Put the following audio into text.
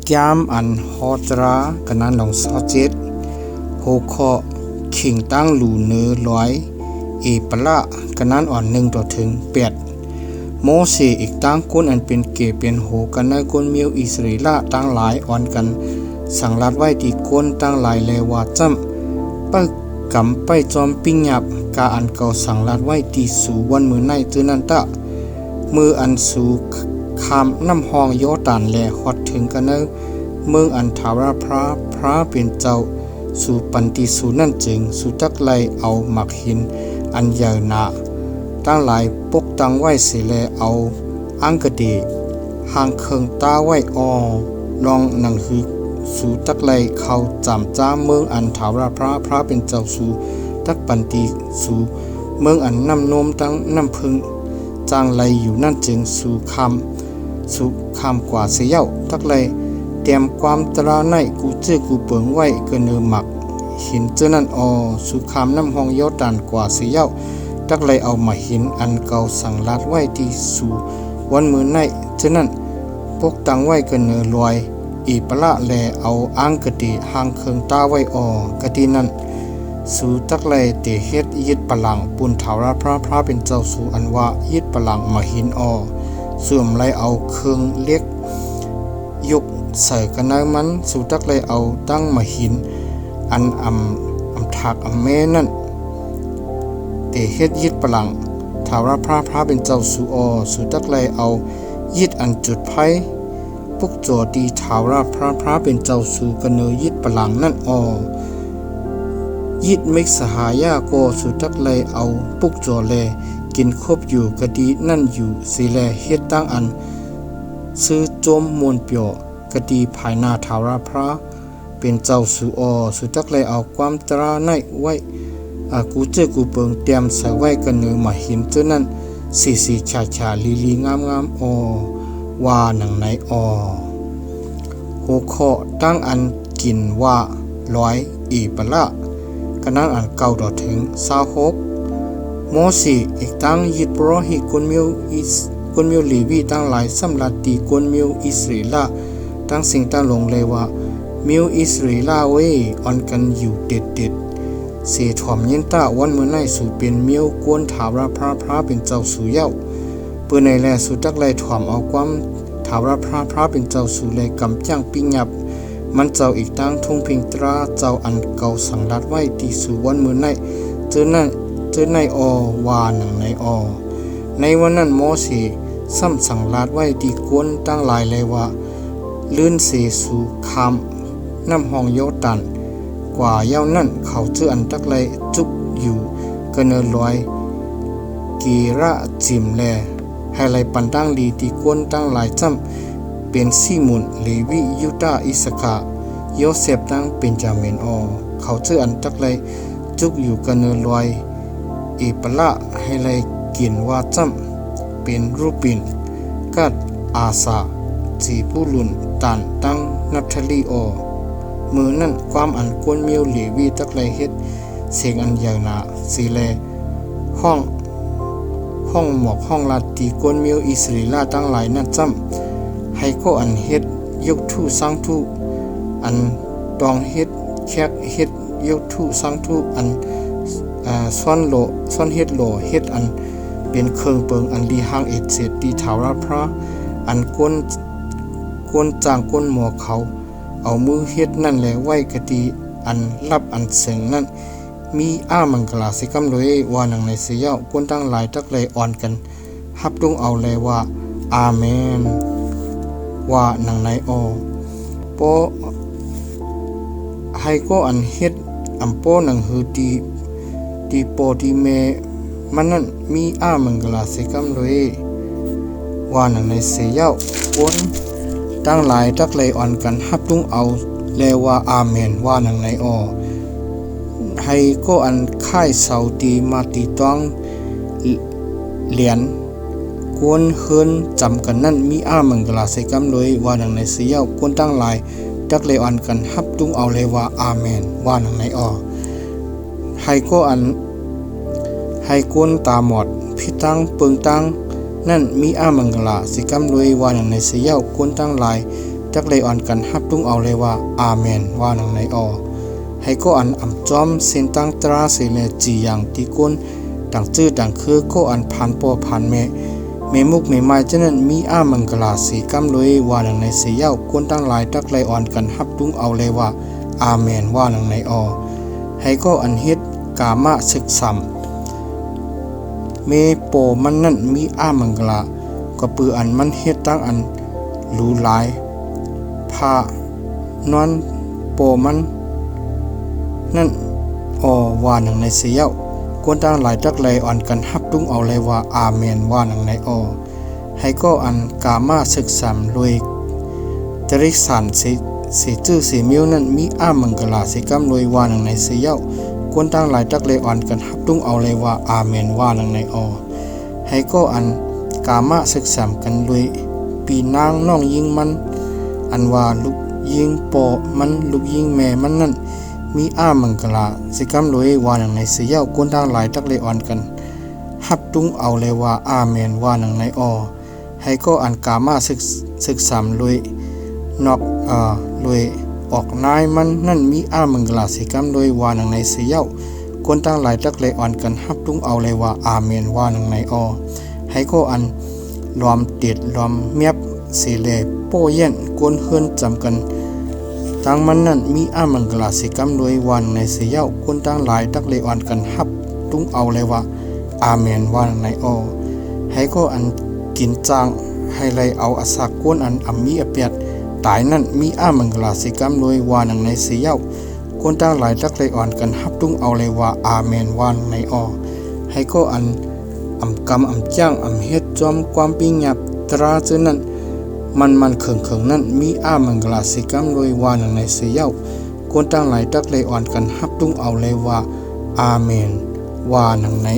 แก้มอันฮอตรากันนั้นหนองซอเจ็ดโฮคอขิงตั้งหลูเนื้อร้อยปะละกันนั้นอ่อน1-8โมเสอีกตั้งก้นอันเป็นเกเป็นโหกันในก้นมิวอิสราเอลตั้งหลายอ่อนกันสั่งลัดไว้ที่ก้นตั้งหลายเลวาจำปะกำไปจอมปิ้งหยับกาอันเก่าสั่งลัดไว้ที่สู่วันมือในเจนันตะมืออันสู่คำน้ำห้องโยตานแลฮอดถึงกันเนเมืองอันทาวราพระเป็นเจ้าสู่ปันติสู่นั่นจึงสู่ตักไลเอาหมักหินอันยาวหนาตั้งหลายปกตั้งไว้เสแลเอาอังกะเดหางเคิงตาไว้ลองหนังหือสู่ตักไลเขาจำจ้าเมืองอันทาวราพระเป็นเจ้าสู่ตักปันติสู่เมืองอันน้ำนมตั้งน้ำพึงจางไหลอยู่นั่นจึงสู่คำกว่าเสียวทักเลยเตรียมความตราในกูเจอกูเปิงไว้เกินหมักหินเจนั่นสู่คำน้ำห้องยอดดันกว่าเสียวทักเลยเอามาหินอันเก่าสั่งลัดไว้ที่สู่วันมือในเจนั่นปกตั้งไว้เกินลอยปะละแลเอาอ้างกะติหางเคิงตาไว้กะตินั่นสู่ตักเลยเตเฮ็ดยึดปะหลังปุนถาวรพระเป็นเจ้าสู่อันว่ายึดปะหลังมาหินส่วนไรเอาเครื่องเล็กยกใส่กันได้มันสู่ตักเลยเอาตั้งมาหินอันถักแม่นั่นเตเฮ็ดยึดปะหลังถาวรพระเป็นเจ้าสู่ตักเลยเอายึดอันจุดไผ่ปุกโจดีถาวรพระเป็นเจ้าสู่กันเนยึดปะหลังนั่นยิดเมกสหายาโกสุตักเลยเอาปุกโจเลกินคบอยู่กะดีนั่นอยู่สิแลเฮ็ดตั้งอันซื้อจมมวนเปียวกะดีภายหน้าทาวราพระเป็นเจ้าสุตักเลยเอาความตราในไว้กูเจอกูเปิงเตรียมใส่ไว้กันเนื้อมาหินเจนั่นสีชาลีงามว่าหนังไหนโหคอตั้งอันกินว่าร้อยปะละกันนั้นอันเก่าต่อถึง26โมเสอีกตั้งยิดโปรหิกวนมิวลีวีตั้งหลายสำหรับตีกวนมิวอิสราเอลตั้งสิ่งตั้งลงเลยว่ามิวอิสราเอลเว้อ่อนกันอยู่เด็ดเสถอมยินตาวันเมื่อในสู่เป็นมิวกวนถาวรพระเป็นเจ้าสู่เย้าเปื่อในแลสู่ตักไลถอมเอาความถาวรพระเป็นเจ้าสู่เลยกำจ้างปิ้งยับมันเจ้าอีกตั้งทุ่งพิงตราเจ้าอันเก่าสั่งลัดไว้ที่สู่วันมือในเจอในว่าหนังในในวันนั้นโมเสซ้ำสั่งลัดไว้ที่กวนตั้งหลายเลยว่าลื่นเสสู่คำน้ำห้องโยตันกว่าเย้านั่นเขาเจออันตักไลจุกอยู่กันลอยกีระจิมแลให้ไลปันตั้งดีที่กวนตั้งหลายจ้ำเป็นซิมุนเลวียูดาอิสกาโยเซฟตั้งเป็นจาเมนเขาเจออันตักเลยจุกอยู่กันลอยปะละให้เลยกินว่าจ้ำเป็นรูปินกัดอาซาจีผู้ลุนตันตั้งนับทลีมือนั่นความอันกวนมิวเลวีตักเลยเฮ็ดเสียงอันยาวนาสีแลห้องหมอกห้องลาตีกวนมิวอิสราเอลตั้งหลายนั่นจ้ำให้ก็อันเฮ็ดยกทู่สร้างทู่อันดองเฮ็ดแคกเฮ็ดยกทู่สร้างทู่อันซ่อนเฮ็ดโลเฮ็ดอันเป็นเครื่องเปิงอันดีหางเศษดีถาวรพระอันก้นจางก้นหมอเขาเอามือเฮ็ดนั่นแหละไว้กะดีอันรับอันเสียงนั่นมีมังกลาสิกำเลยว่าหนังในเสียก้นตั้งหลายตักเลยอ่อนกันฮับดุงเอาเลยว่าอาเมนว่าหนังในปอให้ก็อันเฮ็ดปอหนังหือดีปอดีเมมันนั่นมีมังกลาสิกำเลยว่าหนังในเสียคนตั้งหลายตักเลยอ่อนกันฮับดุงเอาเลยว่าอาเมนว่าหนังในให้ก็อันค่ายเสาตีมาตีต้องเหรียญกวนเฮินจำกันนั่นมีมังกลาใส่กำเลยว่าหนังในเสียวกวนตั้งหลายตักเลยอ่อนกันฮับดุงเอาเลยว่าอาเมนว่าหนังในให้ก็อันให้กวนตาหมดพิตังเปิงตังนั่นมีมังกลาใส่กำเลยว่าหนังในเสียวกวนตั้งหลาย จักเลยอ่อนกันฮับตุ้งเอาเลยว่าอาเมนว่านังในอให้ก็อันอำจอมเส้นตั้งตราเสเลจีอย่างที่ก้นดังจื้อดังคือก็อันพันปอพันเมมุกเมไม้ฉะนั้นมีอามังกลาสีกำเลยว่านังในเสียาวก้นตั้งหลายจักเลยอ่อนกันฮับตุ้งเอาเลยว่าอาเมนว่านังในอให้ก็อันเฮ็ดกามะศึกษาเมโปมันนั่นมีอามังกลาก็ปืออันมันเฮ็ดตั้งอันหรูหลายพานอนโปมันนั่นว่าหนังในเสียวกวนตั้งหลายจักเลยอ่อนกันฮับตุ้งเอาเลยว่าอาเมนว่าหนังในให้ก็อันกามาศึกษารวยจริสานสิจื้อสิมิวนั่นมีอามังกลาสิกำรวยว่าหนังในเสียวกวนตั้งหลายจักเลยอ่อนกันฮับตุ้งเอาเลยว่าอาเมนว่าหนังในให้ก็อันกามาศึกษากันรวยปีนางน้องยิงมันอันว่าลูกยิงปอมันลูกยิงแม่มันนั่นมีอามังกลาสิกำรวยว่าหนังในเสียวกวนตั้งหลายจักเลยอ่อนกันฮับตุ้งเอาเลยว่าอาเมนว่าหนังในให้ก็อันกามาศึกษารวยนอกรวยออกนายมันนั่นมีอามังกลาสิกำรวยว่าหนังในเสียวคนตั้งหลายจักเลยอ่อนกันฮับตุ้งเอาเลยว่าอาเมนว่าหนังในให้ก็อันรวมเด็ดรวมเมียบสีเลโป้เย็นกวนเฮือนจำกันตั้งมันนั่นมีอามังกลาสิกำรวยวันในเสียวคนตั้งหลายจักเลยอ่อนกันฮับตุ้งเอาเลยว่าอาเมนว่าหนังในให้ก็อันกินจางให้เลยเอาอาศักกวนอันมีอเปียดตายนั่นมีอามังกลาสิกำรวยว่าหนังในเสียวคนตั้งหลายจักเลยอ่อนกันฮับตุ้งเอาเลยว่าอาเมนว่าหนังในให้ก็อันกำจ้างเฮ็ดจอมความปิงหยับตราเจนั้นมันเขิงนั่นมีอามังกลาสิกำรวยว่าหนังในเสียวคนตั้งหลายจักเลยอ่อนกันฮับตุ้งเอาเลยว่าอาเมนว่าหนังใน